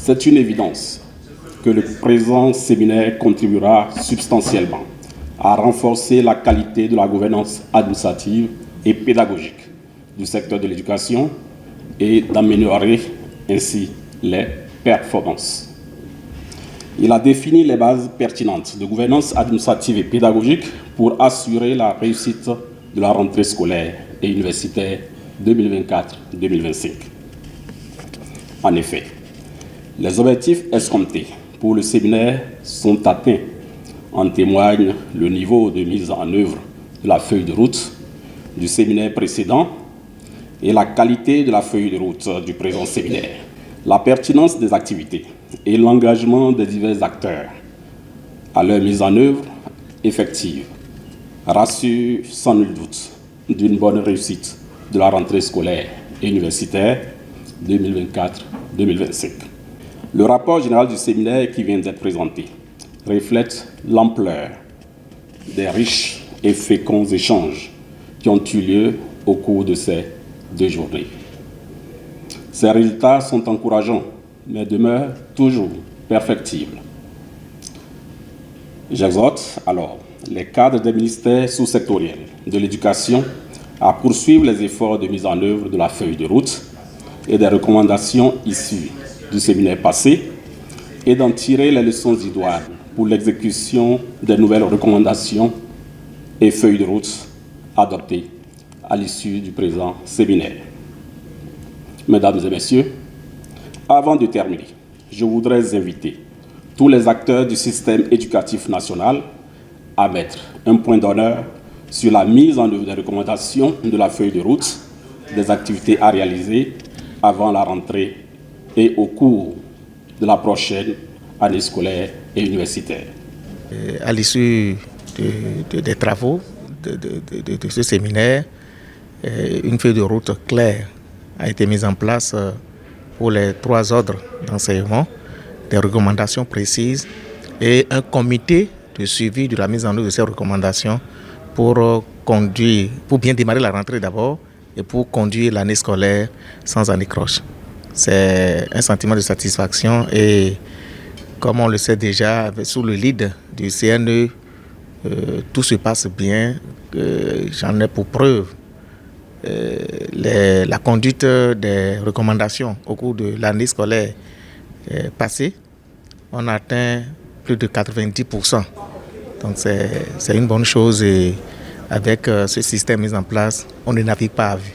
C'est une évidence que le présent séminaire contribuera substantiellement à renforcer la qualité de la gouvernance administrative et pédagogique du secteur de l'éducation et d'améliorer ainsi les performances. Il a défini les bases pertinentes de gouvernance administrative et pédagogique pour assurer la réussite de la rentrée scolaire et universitaire 2024-2025. En effet, les objectifs escomptés pour le séminaire sont atteints. En témoigne le niveau de mise en œuvre de la feuille de route du séminaire précédent et la qualité de la feuille de route du présent séminaire. La pertinence des activités et l'engagement des divers acteurs à leur mise en œuvre effective rassurent sans nul doute d'une bonne réussite de la rentrée scolaire et universitaire 2024-2025. Le rapport général du séminaire qui vient d'être présenté reflète l'ampleur des riches et féconds échanges qui ont eu lieu au cours de ces 2 journées. Ces résultats sont encourageants, mais demeurent toujours perfectibles. J'exhorte alors les cadres des ministères sous-sectoriels de l'éducation à poursuivre les efforts de mise en œuvre de la feuille de route et des recommandations issues du séminaire passé et d'en tirer les leçons idoines pour l'exécution des nouvelles recommandations et feuilles de route adoptées à l'issue du présent séminaire. Mesdames et messieurs, avant de terminer, je voudrais inviter tous les acteurs du système éducatif national à mettre un point d'honneur sur la mise en œuvre des recommandations de la feuille de route, des activités à réaliser avant la rentrée et au cours de la prochaine année scolaire et universitaire. À l'issue des travaux de ce séminaire, une feuille de route claire a été mise en place pour les 3 ordres d'enseignement, des recommandations précises et un comité de suivi de la mise en œuvre de ces recommandations pour bien démarrer la rentrée d'abord et pour conduire l'année scolaire sans anicroche. C'est un sentiment de satisfaction et comme on le sait déjà, sous le lead du CNE, tout se passe bien. J'en ai pour preuve la conduite des recommandations au cours de l'année scolaire passée. On a atteint plus de 90%. Donc c'est une bonne chose et avec ce système mis en place, on ne navigue pas à vue.